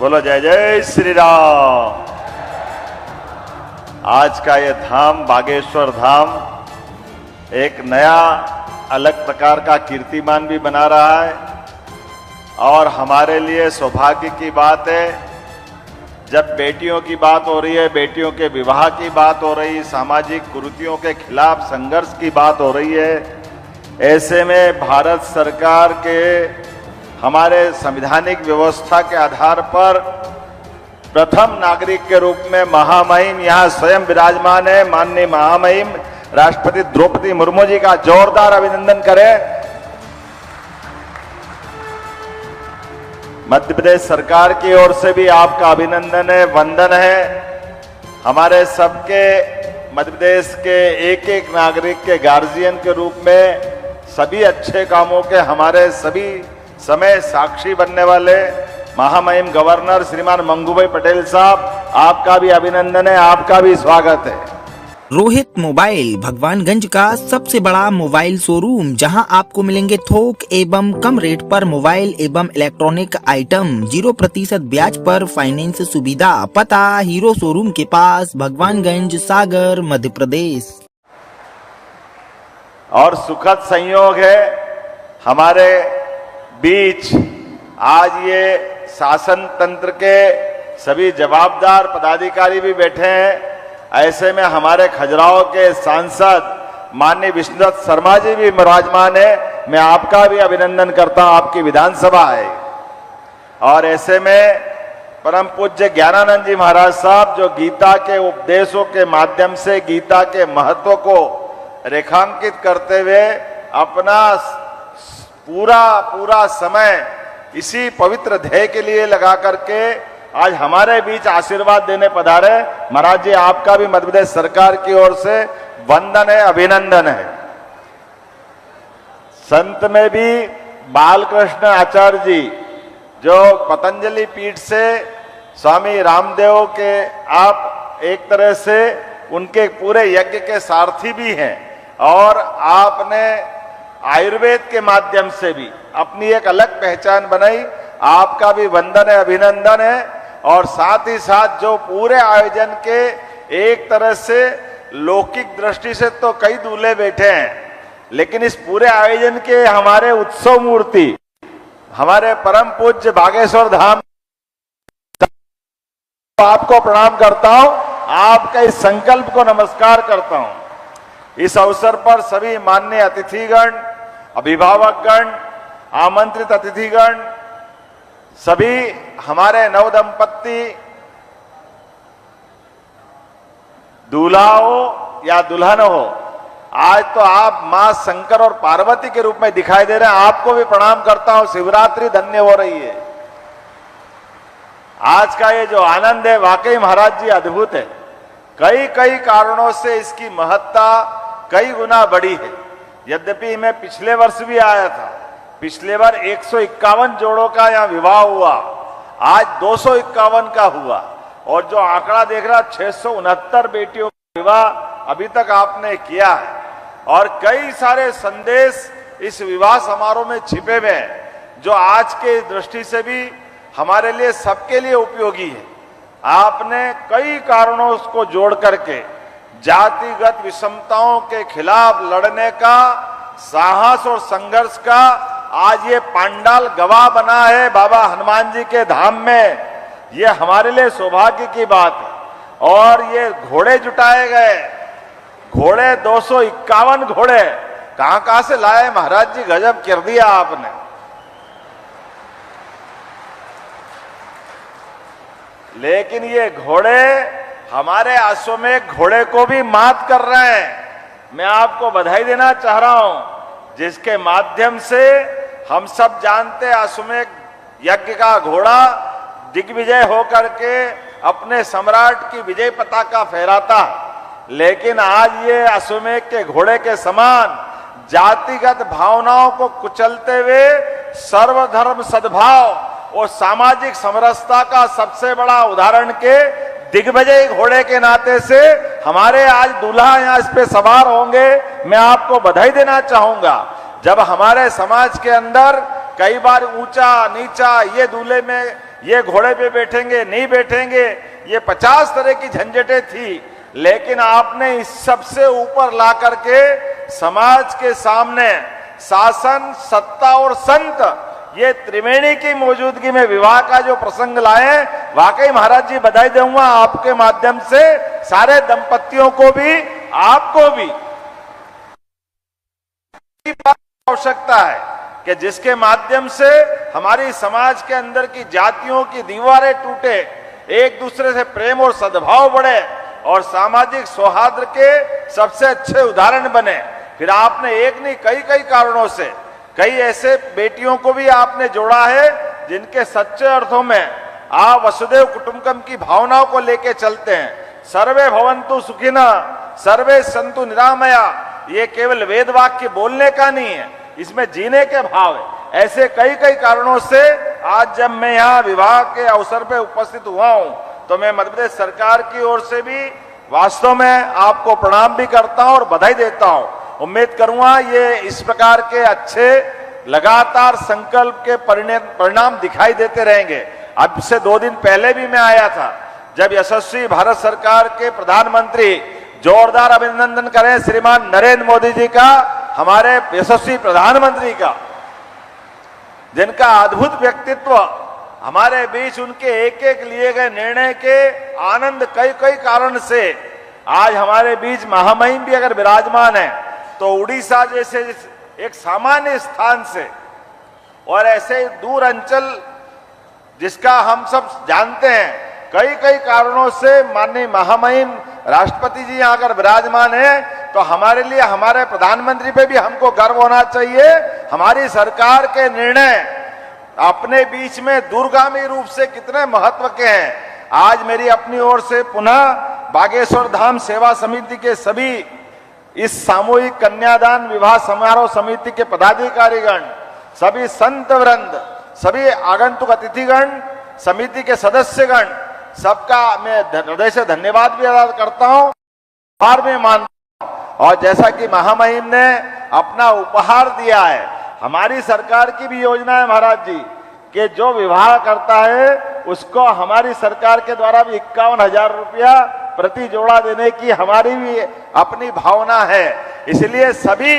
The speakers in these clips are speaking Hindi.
बोलो जय जय श्री राम। आज का ये धाम बागेश्वर धाम एक नया अलग प्रकार का कीर्तिमान भी बना रहा है और हमारे लिए सौभाग्य की बात है जब बेटियों की बात हो रही है, बेटियों के विवाह की बात हो रही है, सामाजिक कुरीतियों के खिलाफ संघर्ष की बात हो रही है। ऐसे में भारत सरकार के हमारे संवैधानिक व्यवस्था के आधार पर प्रथम नागरिक के रूप में महामहिम यहाँ स्वयं विराजमान है। माननीय महामहिम राष्ट्रपति द्रौपदी मुर्मू जी का जोरदार अभिनंदन करें। मध्य प्रदेश सरकार की ओर से भी आपका अभिनंदन है, वंदन है। हमारे सबके मध्य प्रदेश के एक एक नागरिक के गार्जियन के रूप में सभी अच्छे कामों के हमारे सभी समय साक्षी बनने वाले महामहिम गवर्नर श्रीमान मंगूभाई पटेल साहब, आपका भी अभिनंदन है, आपका भी स्वागत है। रोहित मोबाइल भगवानगंज का सबसे बड़ा मोबाइल शोरूम, जहां आपको मिलेंगे थोक एवं कम रेट पर मोबाइल एवं इलेक्ट्रॉनिक आइटम, 0% ब्याज पर फाइनेंस सुविधा। पता हीरो शोरूम के पास, भगवानगंज, सागर, मध्य प्रदेश। और सुखद संयोग है हमारे बीच आज ये शासन तंत्र के सभी जवाबदार पदाधिकारी भी बैठे हैं। ऐसे में हमारे खजुराहो के सांसद माननीय विष्णुदत्त शर्मा जी भी विराजमान है। मैं आपका भी अभिनंदन करता हूं, आपकी विधानसभा है। और ऐसे में परम पूज्य ज्ञानानंद जी महाराज साहब जो गीता के उपदेशों के माध्यम से गीता के महत्व को रेखांकित करते हुए अपना पूरा समय इसी पवित्र ध्येय के लिए लगा करके आज हमारे बीच आशीर्वाद देने पधारे। महाराज जी, आपका भी मध्य प्रदेश सरकार की ओर से वंदन है, अभिनंदन है। संत में भी बालकृष्ण आचार्य जी जो पतंजलि पीठ से स्वामी रामदेव के आप एक तरह से उनके पूरे यज्ञ के सारथी भी हैं और आपने आयुर्वेद के माध्यम से भी अपनी एक अलग पहचान बनाई। आपका भी वंदन है, अभिनंदन है। और साथ ही साथ जो पूरे आयोजन के एक तरह से लौकिक दृष्टि से तो कई दूल्हे बैठे हैं, लेकिन इस पूरे आयोजन के हमारे उत्सव मूर्ति हमारे परम पूज्य बागेश्वर धाम, आपको प्रणाम करता हूं, आपका इस संकल्प को नमस्कार करता हूं। इस अवसर पर सभी माननीय अतिथिगण, अभिभावकगण, आमंत्रित अतिथिगण, सभी हमारे नवदंपति दूल्हा हो या दुल्हन हो, आज तो आप मां शंकर और पार्वती के रूप में दिखाई दे रहे हैं। आपको भी प्रणाम करता हूं। शिवरात्रि धन्य हो रही है। आज का ये जो आनंद है वाकई महाराज जी अद्भुत है। कई कारणों से इसकी महत्ता कई गुना बढ़ी है। यद्यपि मैं पिछले वर्ष भी आया था, पिछले बार 151 जोड़ों का यहाँ विवाह हुआ, आज 251 का हुआ और जो आंकड़ा देख रहा 669 बेटियों का विवाह अभी तक आपने किया है। और कई सारे संदेश इस विवाह समारोह में छिपे हुए हैं जो आज के दृष्टि से भी हमारे लिए सबके लिए उपयोगी है। आपने कई कारणों को जोड़ करके जातिगत विषमताओं के खिलाफ लड़ने का साहस और संघर्ष का आज ये पांडाल गवाह बना है बाबा हनुमान जी के धाम में। ये हमारे लिए सौभाग्य की बात है। और ये घोड़े जुटाए गए, घोड़े 251 घोड़े कहां से लाए महाराज जी, गजब कर दिया आपने। लेकिन ये घोड़े हमारे अश्वमेध घोड़े को भी मात कर रहे हैं। मैं आपको बधाई देना चाह रहा हूं, जिसके माध्यम से हम सब जानते हैं अश्वमेध यज्ञ का घोड़ा दिग्विजय होकर के अपने सम्राट की विजय पताका फहराता। लेकिन आज ये अश्वमेध के घोड़े के समान जातिगत भावनाओं को कुचलते हुए सर्वधर्म सद्भाव और सामाजिक समरसता का सबसे बड़ा उदाहरण के दिग्विजय घोड़े के नाते से हमारे आज दूल्हा यहाँ इस पे सवार होंगे। मैं आपको बधाई देना चाहूंगा। जब हमारे समाज के अंदर कई बार ऊंचा नीचा ये दूल्हे में ये घोड़े पे बैठेंगे नहीं बैठेंगे, ये 50 तरह की झंझटें थी, लेकिन आपने इस सबसे ऊपर ला करके समाज के सामने शासन, सत्ता और संत, ये त्रिवेणी की मौजूदगी में विवाह का जो प्रसंग लाए, वाकई महाराज जी बधाई दूंगा आपके माध्यम से सारे दंपतियों को भी, आपको भी। आवश्यकता है कि जिसके माध्यम से हमारी समाज के अंदर की जातियों की दीवारें टूटे, एक दूसरे से प्रेम और सद्भाव बढ़े और सामाजिक सौहार्द के सबसे अच्छे उदाहरण बने। फिर आपने एक नहीं कई कारणों से कई ऐसे बेटियों को भी आपने जोड़ा है जिनके सच्चे अर्थों में आप वसुदेव कुटुंबकम की भावनाओं को लेके चलते हैं। सर्वे भवन्तु सुखिनः, सर्वे सन्तु निरामया, ये केवल वेद वाक्य बोलने का नहीं है, इसमें जीने के भाव है। ऐसे कई कारणों से आज जब मैं यहाँ विवाह के अवसर पे उपस्थित हुआ हूँ, तो मैं मध्य प्रदेश सरकार की ओर से भी वास्तव में आपको प्रणाम भी करता हूँ और बधाई देता हूँ। उम्मीद करूंगा ये इस प्रकार के अच्छे लगातार संकल्प के परिणाम दिखाई देते रहेंगे। अब से 2 दिन पहले भी मैं आया था, जब यशस्वी भारत सरकार के प्रधानमंत्री, जोरदार अभिनंदन करें श्रीमान नरेंद्र मोदी जी का, हमारे यशस्वी प्रधानमंत्री का, जिनका अद्भुत व्यक्तित्व, हमारे बीच उनके एक लिए गए निर्णय के आनंद कई कारण से आज हमारे बीच महामहिम भी अगर विराजमान है, तो उड़ीसा जैसे एक सामान्य स्थान से और ऐसे दूर अंचल जिसका हम सब जानते हैं, कई कारणों से माननीय महामहिम राष्ट्रपति जी यहाँ अगर विराजमान है, तो हमारे लिए, हमारे प्रधानमंत्री पे भी हमको गर्व होना चाहिए। हमारी सरकार के निर्णय अपने बीच में दूरगामी रूप से कितने महत्व के हैं। आज मेरी अपनी ओर से पुनः बागेश्वर धाम सेवा समिति के सभी इस सामूहिक कन्यादान विवाह समारोह समिति के पदाधिकारीगण, सभी संत वृंद, सभी आगंतुक अतिथिगण, समिति के सदस्यगण, सबका मैं हृदय से धन्यवाद भी अदा करता हूं, आभार में मानता हूं। और जैसा कि महामहिम ने अपना उपहार दिया है, हमारी सरकार की भी योजना है महाराज जी कि जो विवाह करता है उसको हमारी सरकार के द्वारा भी 51,000 रुपया प्रति जोड़ा देने की हमारी भी अपनी भावना है। इसलिए सभी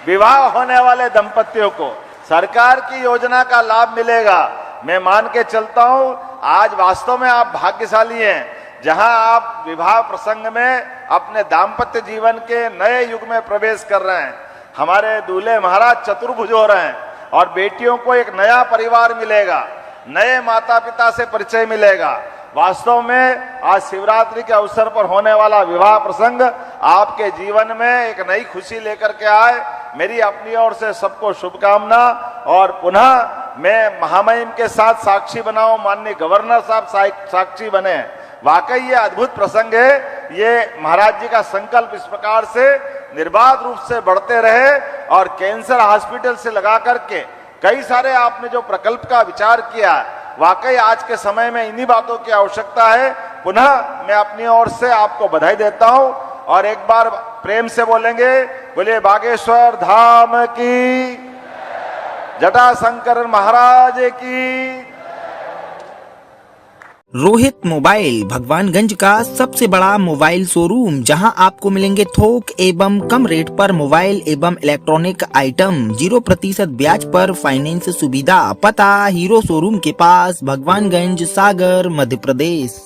विवाह होने वाले दंपतियों को सरकार की योजना का लाभ मिलेगा। मैं मान के चलता हूं, आज वास्तव में आप भाग्यशाली हैं, जहां आप विवाह प्रसंग में अपने दाम्पत्य जीवन के नए युग में प्रवेश कर रहे हैं। हमारे दूल्हे महाराज चतुर्भुज हो रहे हैं और बेटियों को एक नया परिवार मिलेगा, नए माता पिता से परिचय मिलेगा। वास्तव में आज शिवरात्रि के अवसर पर होने वाला विवाह प्रसंग आपके जीवन में एक नई खुशी लेकर के आए। मेरी अपनी ओर से सबको शुभकामना। और पुनः मैं महामहिम के साथ साक्षी बनाऊं, माननीय गवर्नर साहब साक्षी बने। वाकई ये अद्भुत प्रसंग है। ये महाराज जी का संकल्प इस प्रकार से निर्बाध रूप से बढ़ते रहे और कैंसर हॉस्पिटल से लगा करके कई सारे आपने जो प्रकल्प का विचार किया, वाकई आज के समय में इन्हीं बातों की आवश्यकता है। पुनः मैं अपनी ओर से आपको बधाई देता हूं और एक बार प्रेम से बोलेंगे, बोलिए बागेश्वर धाम की, जटाशंकर महाराज की। रोहित मोबाइल भगवानगंज का सबसे बड़ा मोबाइल शोरूम, जहां आपको मिलेंगे थोक एवं कम रेट पर मोबाइल एवं इलेक्ट्रॉनिक आइटम, 0% ब्याज पर फाइनेंस सुविधा। पता हीरो शोरूम के पास, भगवानगंज, सागर, मध्य प्रदेश।